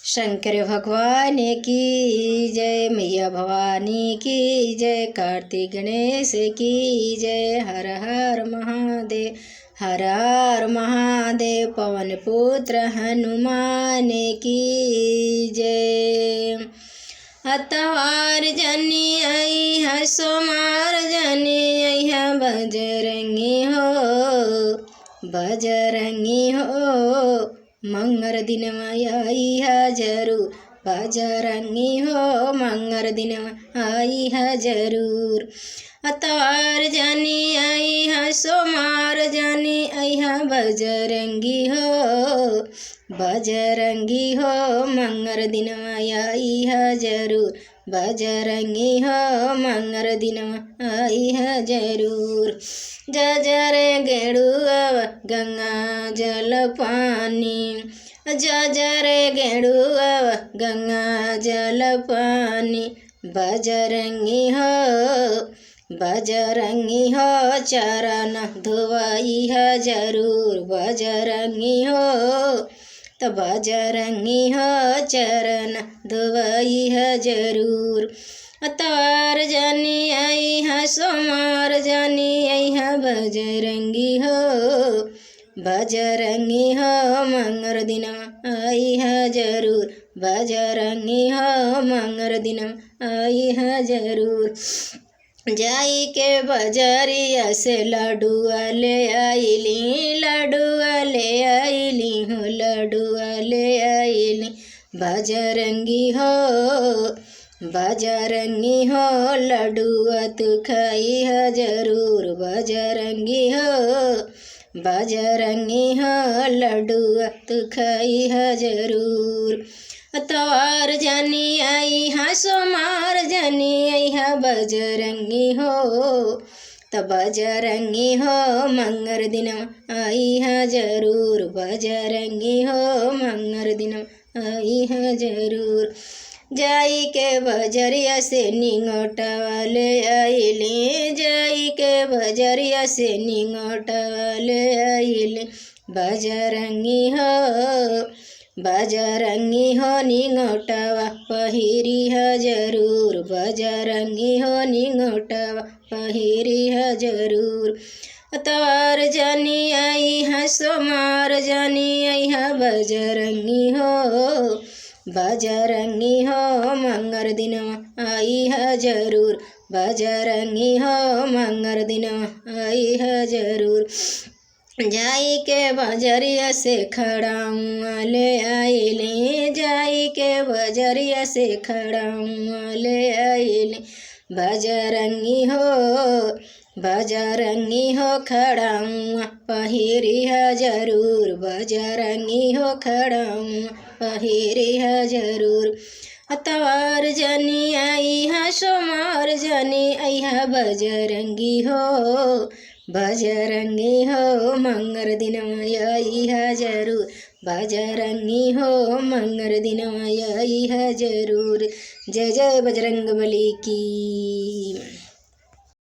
शंकर भगवान की जय, मैया भवानी की जय, कार्तिक गणेश की जय। हर हर महादेव, हर हर महादेव, पवन पुत्र हनुमान की जय। अतवार जनी आई है, सोमार जनी आई है, बजरंगी हो, बजरंगी हो, मंगर दिन आई है जरूर, बजरंगी हो, मंगर दिन आई है जरूर। अतवार जानी आई है, सोमार जानी आई है, बजरंगी हो, बजरंगी हो, मंगर दिन आई है जरूर, बजरंगी हो, मंगर दिन आई है जरूर। जजर गेड़ुआ गंगा जल पानी, जजर गेड़ुआ गंगा जल पानी, बजरंगी हो, बजरंगी हो, चरण धोवाई है जरूर, बजरंगी हो, तो बजरंगी हो, चरण धोवाई है जरूर। अतवार जानी आई है, सोमार जानी आई है, बजरंगी हो, बजरंगी हो, मंगर दिन आई है जरूर, बजरंगी हो, मंगर दिन आई है जरूर। जाई के बजरिया से लड्डुआ ले आईली, लड्डुआ ले आईली हो, लड्डुआ ले आईली, बजरंगी हो, बजरंगी हो, लड्डुआ तू खाई है जरूर, बजरंगी हो, बजरंगी हो, लड्डुआ तू खाई है जरूर। अतवार जानी आई है, सोमार जानी आई है, बजरंगी हो, तब बजरंगी हो, मंगर दिन आई है जरूर, बजरंगी हो, मंगर दिन आई है जरूर। जाई के बजरिया से निंगोटवा ले आईली, जाई के बजरिया से निंगोटवा ले आईली, बजरंगी हो, बजरंगी हो, निंगोटवा पहिरी है जरूर, बजरंगी हो, निंगोटवा पहिरी है जरूर। अतवार जानी आई है, सोमार जानी आई है, बजरंगी हो, बजरंगी हो, मंगर दिन आई है जरूर, बजरंगी हो, मंगर दिन आई है जरूर। जाई के बजरिया से खड़ाऊँ ले आईली, जाई के बजरिया से खड़ाऊँ ले आईली, बजरंगी हो, बजरंगी हो, खड़ाऊँ पहिरी है जरूर, बजरंगी हो, खड़ाऊँ पहिरी है जरूर। अतवार जानी आई है, सोमार जानी आई है, बजरंगी हो, बजरंगी हो, मंगर दिन आई है जरूर, बजरंगी हो, मंगर दिन आई है जरूर। जय जय बजरंग बली की।